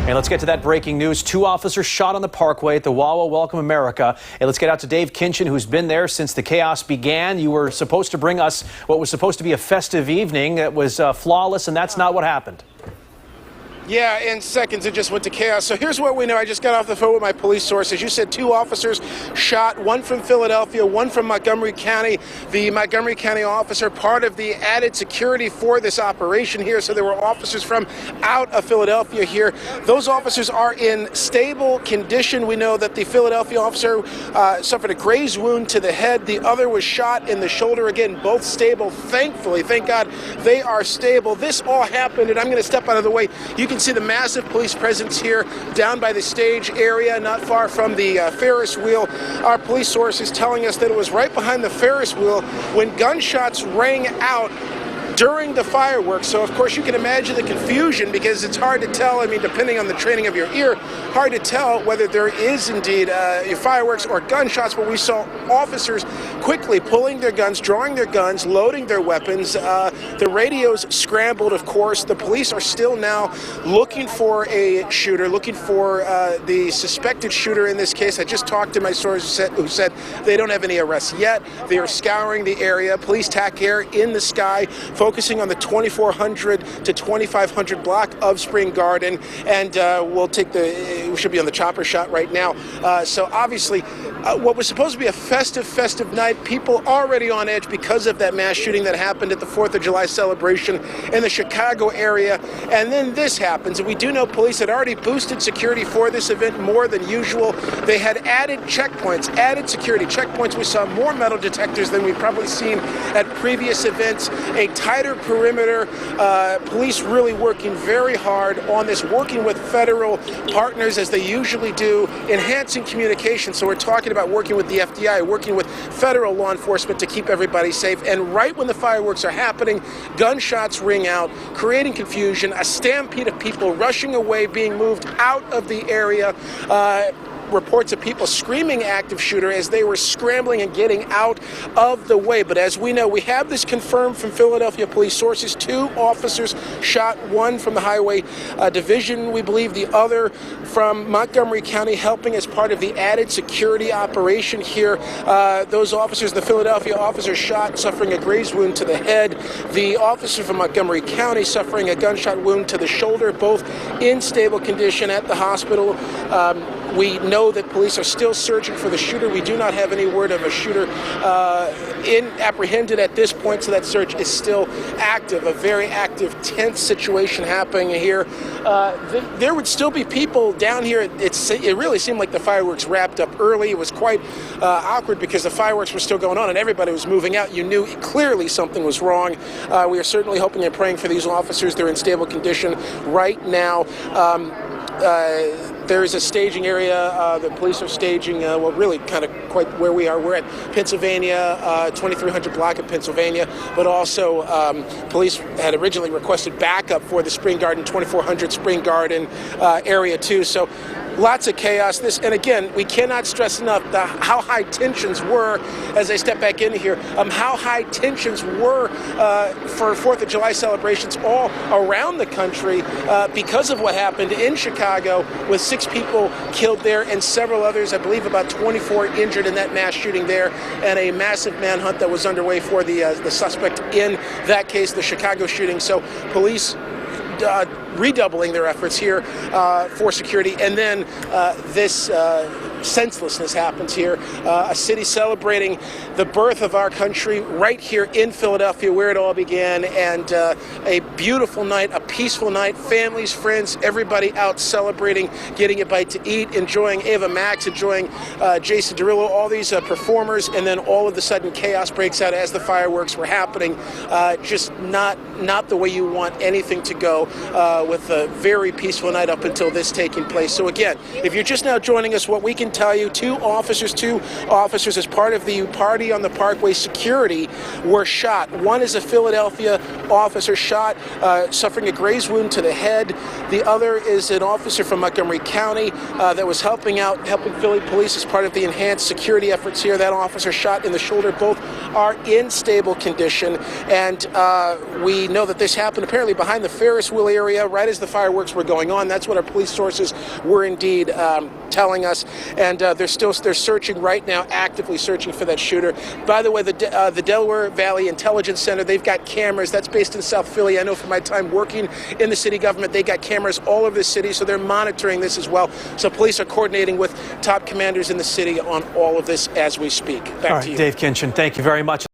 And let's get to that breaking news. 2 officers shot on the Parkway at the Wawa Welcome America. And let's get out to Dave Kinchin, who's been there since the chaos began. You were supposed to bring us what was supposed to be a festive evening. It was flawless, and that's not what happened. Yeah, in seconds it just went to chaos. So here's what we know. I just got off the phone with my police sources. You said 2 officers shot, one from Philadelphia, one from Montgomery County. The Montgomery County officer, part of the added security for this operation here. So there were officers from out of Philadelphia here. Those officers are in stable condition. We know that the Philadelphia officer suffered a graze wound to the head. The other was shot in the shoulder. Again, both stable. Thankfully, thank God they are stable. This all happened, and I'm going to step out of the way. You can see the massive police presence here down by the stage area, not far from the Ferris wheel. Our police source is telling us that it was right behind the Ferris wheel when gunshots rang out during the fireworks. So of course you can imagine the confusion, because it's hard to tell. I mean, depending on the training of your ear, hard to tell whether there is indeed fireworks or gunshots. But we saw officers quickly pulling their guns, drawing their guns, loading their weapons. The radios scrambled, of course. The police are still now looking for a shooter, looking for the suspected shooter in this case. I just talked to my source who said they don't have any arrests yet. They are scouring the area. Police TAC air in the sky, focusing on the 2400 to 2500 block of Spring Garden, and we should be on the chopper shot right now. So obviously, what was supposed to be a festive night, people already on edge because of that mass shooting that happened at the 4th of July celebration in the Chicago area. And then this happens, and we do know police had already boosted security for this event more than usual. They had added checkpoints, added security checkpoints. We saw more metal detectors than we've probably seen at previous events, a tighter perimeter, police really working very hard on this, working with federal partners as they usually do, enhancing communication. So we're talking about working with the FBI, working with federal law enforcement to keep everybody safe. And right when the fireworks are happening, gunshots ring out, creating confusion, a stampede of people rushing away, being moved out of the area. Reports of people screaming active shooter as they were scrambling and getting out of the way. But as we know, we have this confirmed from Philadelphia police sources. 2 officers shot, one from the highway division, we believe, the other from Montgomery County, helping as part of the added security operation here. Those officers, the Philadelphia officer shot, suffering a graze wound to the head. The officer from Montgomery County suffering a gunshot wound to the shoulder, both in stable condition at the hospital. We know that police are still searching for the shooter. We do not have any word of a shooter apprehended at this point, so that search is still active. A very active, tense situation happening here. There would still be people down here. It really seemed like the fireworks wrapped up early. It was quite awkward because the fireworks were still going on and everybody was moving out. You knew clearly something was wrong. We are certainly hoping and praying for these officers. They're in stable condition right now. There is a staging area. The police are staging, really kind of quite where we are. We're at Pennsylvania, 2300 block of Pennsylvania, but also police had originally requested backup for the Spring Garden, 2400 Spring Garden area too. So lots of chaos. And again, we cannot stress enough how high tensions were, as I step back in here, how high tensions were for 4th of July celebrations all around the country because of what happened in Chicago, with 6 people killed there and several others, I believe about 24 injured in that mass shooting there, and a massive manhunt that was underway for the suspect in that case, the Chicago shooting. So police redoubling their efforts here for security. And then this senselessness happens here. A city celebrating the birth of our country right here in Philadelphia, where it all began. And a beautiful night, a peaceful night, families, friends, everybody out celebrating, getting a bite to eat, enjoying Ava Max, enjoying Jason Derulo, all these performers. And then all of a sudden chaos breaks out as the fireworks were happening. Just not the way you want anything to go, with a very peaceful night up until this taking place. So again, if you're just now joining us, what we can tell you, 2 officers as part of the Party on the Parkway security were shot. One is a Philadelphia officer shot, suffering a graze wound to the head. The other is an officer from Montgomery County that was helping Philly police as part of the enhanced security efforts here. That officer shot in the shoulder. Both are in stable condition. And we know that this happened apparently behind the Ferris wheel area right as the fireworks were going on. That's what our police sources were indeed telling us. And they're searching right now, actively searching for that shooter. By the way, the Delaware Valley Intelligence Center, they've got cameras. That's based in South Philly. I know from my time working in the city government, they got cameras all over the city, so they're monitoring this as well. So police are coordinating with top commanders in the city on all of this as we speak. Back to you. Dave Kinchin, thank you very much.